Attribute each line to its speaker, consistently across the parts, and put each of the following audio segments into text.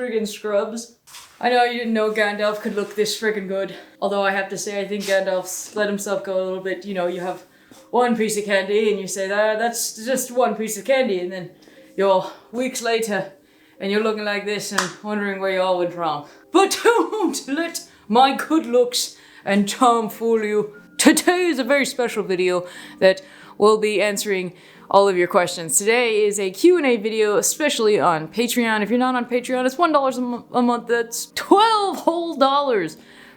Speaker 1: friggin' scrubs. I know you didn't know Gandalf could look this friggin' good. Although I have to say, I think Gandalf's let himself go a little bit. You know, you have one piece of candy and you say that's just one piece of candy, and then you're weeks later and you're looking like this and wondering where you all went wrong. But don't let my good looks and charm fool you. Today is a very special video that will be answering all of your questions. Today is a Q&A video, especially on Patreon. If you're not on Patreon, it's $1 a month. That's $12 whole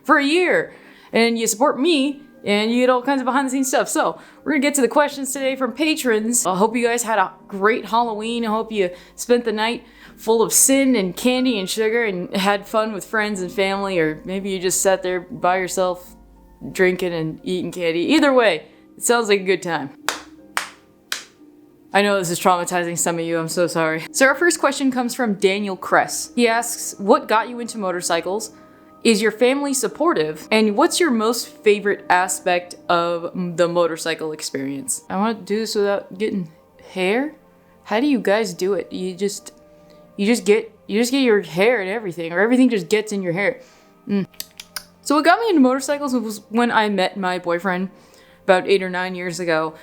Speaker 1: for a year. And you support me, and you get all kinds of behind the scenes stuff. So we're gonna get to the questions today from patrons. I hope you guys had a great Halloween. I hope you spent the night full of sin and candy and sugar and had fun with friends and family, or maybe you just sat there by yourself drinking and eating candy. Either way, it sounds like a good time. I know this is traumatizing some of you, I'm so sorry. So our first question comes from Daniel Kress. He asks, what got you into motorcycles? Is your family supportive? And what's your most favorite aspect of the motorcycle experience? I want to do this without getting hair? How do you guys do it? You just get your hair and everything, or everything just gets in your hair. So what got me into motorcycles was when I met my boyfriend about 8 or 9 years ago.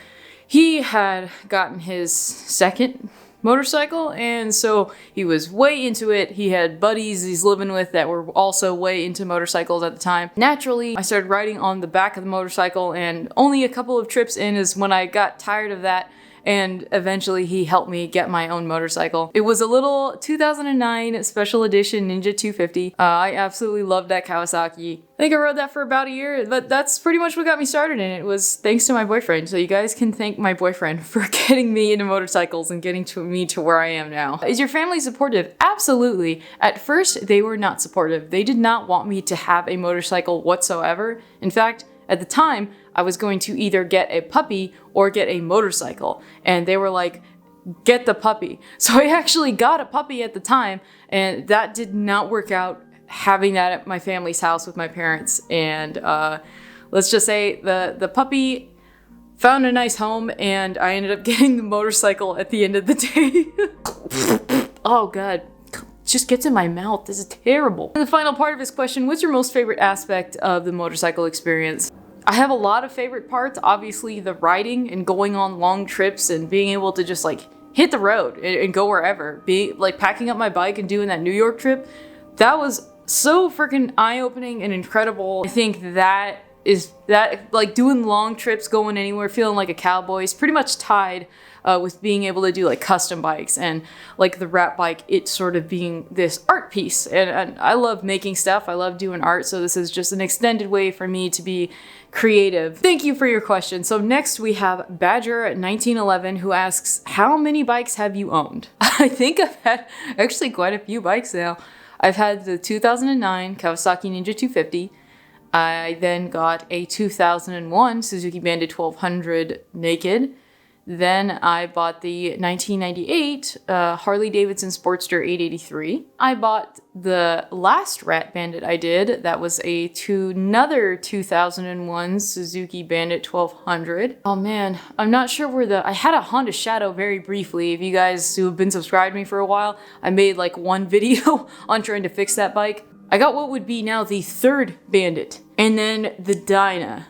Speaker 1: He had gotten his second motorcycle, and so he was way into it. He had buddies he's living with that were also way into motorcycles at the time. Naturally, I started riding on the back of the motorcycle, and only a couple of trips in is when I got tired of that, and eventually he helped me get my own motorcycle. It was a little 2009 special edition Ninja 250. I absolutely loved that Kawasaki. I think I rode that for about a year, but that's pretty much what got me started, and it was thanks to my boyfriend. So you guys can thank my boyfriend for getting me into motorcycles and getting me to where I am now. Is your family supportive? Absolutely. At first, they were not supportive. They did not want me to have a motorcycle whatsoever. In fact, at the time, I was going to either get a puppy or get a motorcycle. And they were like, get the puppy. So I actually got a puppy at the time, and that did not work out, having that at my family's house with my parents. And let's just say the puppy found a nice home, and I ended up getting the motorcycle at the end of the day. Oh God. Just gets in my mouth. This is terrible. And the final part of his question, what's your most favorite aspect of the motorcycle experience? I have a lot of favorite parts. Obviously the riding and going on long trips and being able to just like hit the road and go wherever. Like packing up my bike and doing that New York trip. That was so freaking eye-opening and incredible. I think that like doing long trips, going anywhere, feeling like a cowboy is pretty much tied with being able to do like custom bikes, and like the rat bike, it sort of being this art piece. And I love making stuff. I love doing art. So this is just an extended way for me to be creative. Thank you for your question. So next we have Badger at 1911 who asks, how many bikes have you owned? I think I've had actually quite a few bikes now. I've had the 2009 Kawasaki Ninja 250. I then got a 2001 Suzuki Bandit 1200 Naked. Then I bought the 1998 Harley-Davidson Sportster 883. I bought the last Rat Bandit I did. That was another 2001 Suzuki Bandit 1200. Oh man, I'm not sure where I had a Honda Shadow very briefly. If you guys who have been subscribed to me for a while, I made like one video on trying to fix that bike. I got what would be now the third Bandit. And then the Dyna.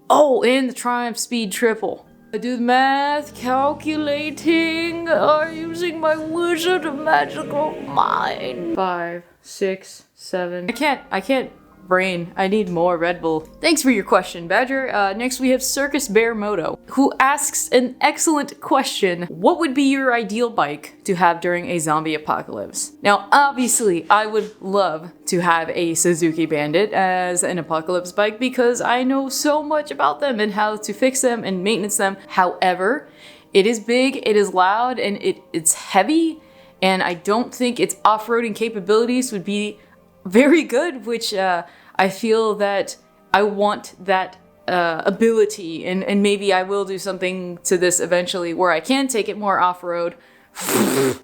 Speaker 1: Oh, and the Triumph Speed Triple. I do the math, calculating, using my wizard of magical mind. 5, 6, 7. I can't brain. I need more Red Bull. Thanks for your question, Badger. Next we have Circus Bear Moto, who asks an excellent question. What would be your ideal bike to have during a zombie apocalypse? Now, obviously, I would love to have a Suzuki Bandit as an apocalypse bike because I know so much about them and how to fix them and maintenance them. However, it is big, it is loud, and it's heavy, and I don't think its off-roading capabilities would be very good, which I feel that I want that ability, and maybe I will do something to this eventually where I can take it more off-road.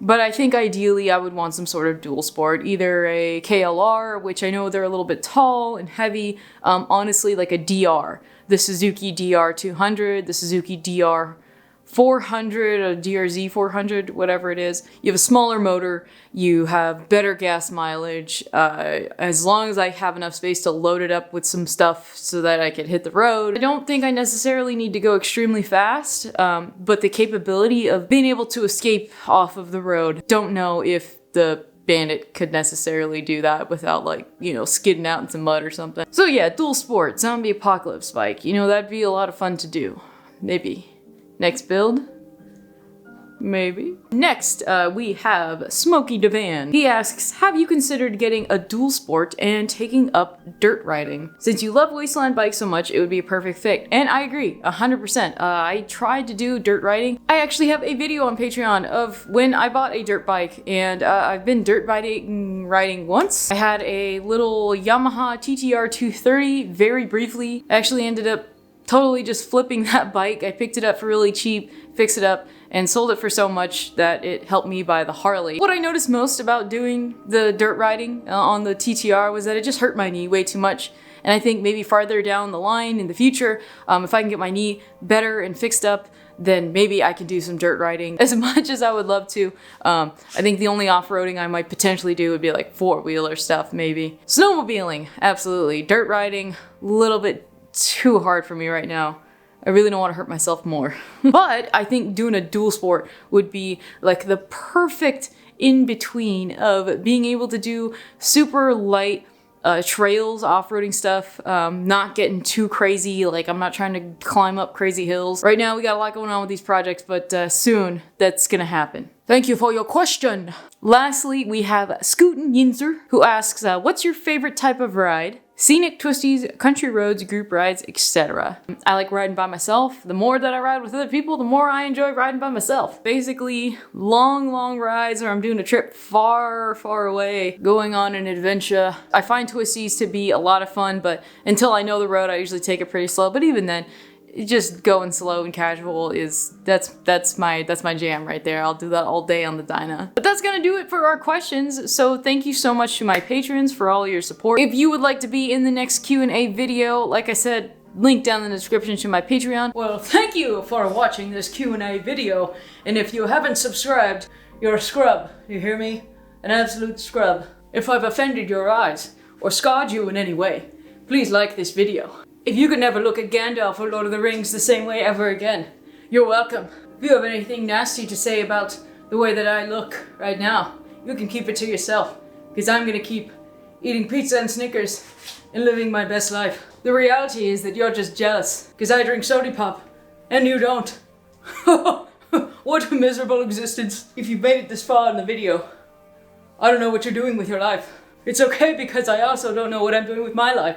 Speaker 1: But I think ideally I would want some sort of dual sport, either a KLR, which I know they're a little bit tall and heavy, honestly like a DR, the Suzuki DR 200, the Suzuki DR 400, a DRZ 400, whatever it is. You have a smaller motor, you have better gas mileage, as long as I have enough space to load it up with some stuff so that I could hit the road. I don't think I necessarily need to go extremely fast, but the capability of being able to escape off of the road, don't know if the Bandit could necessarily do that without, like, you know, skidding out into mud or something. So yeah, dual sport, zombie apocalypse bike. You know, that'd be a lot of fun to do. Maybe. Next build? Maybe. Next, we have Smokey Devan. He asks, have you considered getting a dual sport and taking up dirt riding? Since you love wasteland bikes so much, it would be a perfect fit. And I agree, 100%. I tried to do dirt riding. I actually have a video on Patreon of when I bought a dirt bike, and I've been dirt riding once. I had a little Yamaha TTR 230 very briefly. I actually ended up totally just flipping that bike. I picked it up for really cheap, fixed it up, and sold it for so much that it helped me buy the Harley. What I noticed most about doing the dirt riding on the TTR was that it just hurt my knee way too much. And I think maybe farther down the line in the future, if I can get my knee better and fixed up, then maybe I can do some dirt riding. As much as I would love to, I think the only off-roading I might potentially do would be like four-wheeler stuff, maybe. Snowmobiling, absolutely. Dirt riding, a little bit too hard for me right now. I really don't want to hurt myself more. But I think doing a dual sport would be like the perfect in-between of being able to do super light trails, off-roading stuff, not getting too crazy. Like, I'm not trying to climb up crazy hills. Right now we got a lot going on with these projects, but soon that's gonna happen. Thank you for your question. Lastly, we have Scootin' Yinzer, who asks, what's your favorite type of ride? Scenic twisties, country roads, group rides, etc. I like riding by myself. The more that I ride with other people, the more I enjoy riding by myself. Basically, long rides where I'm doing a trip far away, going on an adventure. I find twisties to be a lot of fun, but until I know the road, I usually take it pretty slow. But even then, just going slow and casual that's my jam right there. I'll do that all day on the dyna. But that's gonna do it for our questions. So thank you so much to my patrons for all your support. If you would like to be in the next Q&A video, like I said, link down in the description to my Patreon. Well, thank you for watching this Q&A video. And if you haven't subscribed, you're a scrub. You hear me? An absolute scrub. If I've offended your eyes or scarred you in any way, please like this video. If you could never look at Gandalf or Lord of the Rings the same way ever again, you're welcome. If you have anything nasty to say about the way that I look right now, you can keep it to yourself, because I'm gonna keep eating pizza and Snickers and living my best life. The reality is that you're just jealous, because I drink soda pop, and you don't. What a miserable existence. If you've made it this far in the video, I don't know what you're doing with your life. It's okay, because I also don't know what I'm doing with my life.